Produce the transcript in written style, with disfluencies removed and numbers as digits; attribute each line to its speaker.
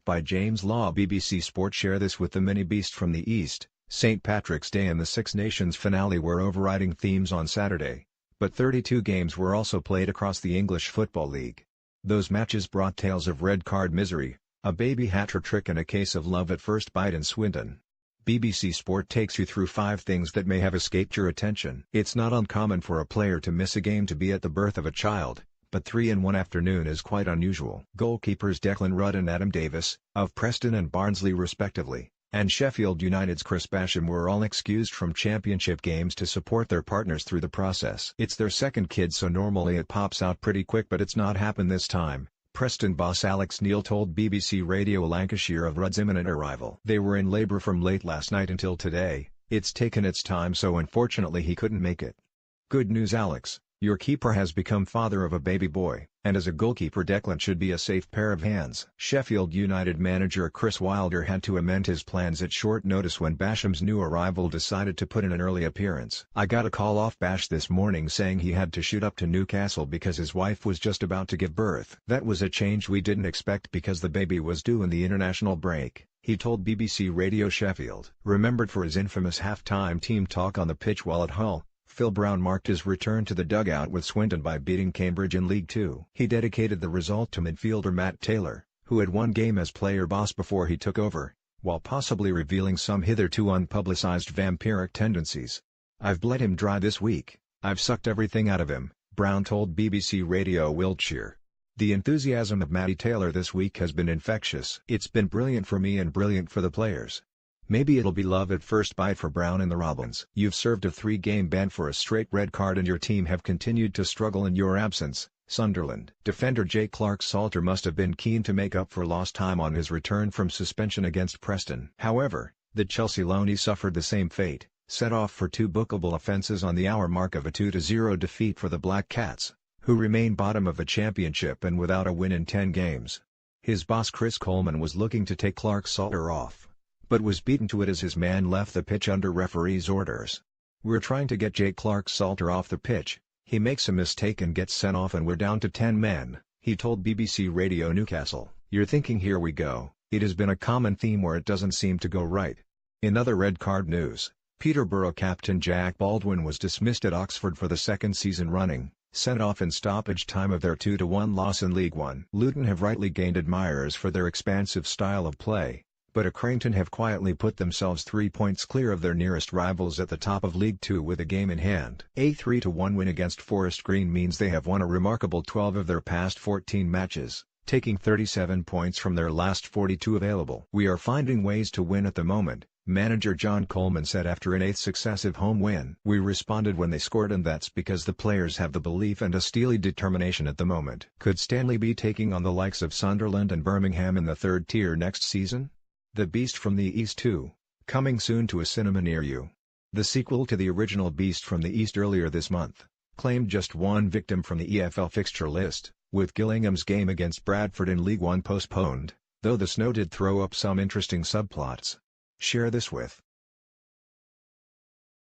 Speaker 1: By James Law. BBC Sport. Share this with the mini beast from the East. St. Patrick's Day and the Six Nations finale were overriding themes on Saturday, but 32 games were also played across the English Football League. Those matches brought tales of red card misery, a baby hat-trick and a case of love at first bite in Swindon. BBC Sport takes you through 5 things that may have escaped your attention. It's not uncommon for a player to miss a game to be at the birth of a child, but 3 in one afternoon is quite unusual. Goalkeepers Declan Rudd and Adam Davis, of Preston and Barnsley respectively, and Sheffield United's Chris Basham were all excused from championship games to support their partners through the process. It's their second kid, so normally it pops out pretty quick, but it's not happened this time. Preston boss Alex Neil told BBC Radio Lancashire of Rudd's imminent arrival. They were in labour from late last night until today. It's taken its time, so unfortunately he couldn't make it. Good news, Alex. Your keeper has become father of a baby boy, and as a goalkeeper Declan should be a safe pair of hands. Sheffield United manager Chris Wilder had to amend his plans at short notice when Basham's new arrival decided to put in an early appearance. "I got a call off Bash this morning saying he had to shoot up to Newcastle because his wife was just about to give birth. That was a change we didn't expect because the baby was due in the international break," he told BBC Radio Sheffield. Remembered for his infamous half-time team talk on the pitch while at Hull, Phil Brown marked his return to the dugout with Swindon by beating Cambridge in League Two. He dedicated the result to midfielder Matt Taylor, who had one game as player boss before he took over, while possibly revealing some hitherto unpublicised vampiric tendencies. "I've bled him dry this week, I've sucked everything out of him," Brown told BBC Radio Wiltshire. "The enthusiasm of Matty Taylor this week has been infectious. It's been brilliant for me and brilliant for the players. Maybe it'll be love at first bite for Brown and the Robins." "You've served a 3-game ban for a straight red card and your team have continued to struggle in your absence." Sunderland. Defender Jake Clarke-Salter must have been keen to make up for lost time on his return from suspension against Preston. However, the Chelsea loanee suffered the same fate, set off for 2 bookable offences on the hour mark of a 2-0 defeat for the Black Cats, who remain bottom of the championship and without a win in 10 games. His boss Chris Coleman was looking to take Clarke-Salter off, but was beaten to it as his man left the pitch under referee's orders. "We're trying to get Jake Clarke-Salter off the pitch, he makes a mistake and gets sent off and we're down to 10 men, he told BBC Radio Newcastle. "You're thinking here we go." It has been a common theme where it doesn't seem to go right. In other red card news, Peterborough captain Jack Baldwin was dismissed at Oxford for the 2nd season running, sent off in stoppage time of their 2-1 loss in League One. Luton have rightly gained admirers for their expansive style of play, but Accrington have quietly put themselves 3 points clear of their nearest rivals at the top of League Two with a game in hand. A 3-1 win against Forest Green means they have won a remarkable 12 of their past 14 matches, taking 37 points from their last 42 available. "We are finding ways to win at the moment," manager John Coleman said after an 8th successive home win. "We responded when they scored and that's because the players have the belief and a steely determination at the moment." Could Stanley be taking on the likes of Sunderland and Birmingham in the 3rd tier next season? The Beast from the East 2, coming soon to a cinema near you. The sequel to the original Beast from the East earlier this month, claimed just one victim from the EFL fixture list, with Gillingham's game against Bradford in League One postponed, though the snow did throw up some interesting subplots. Share this with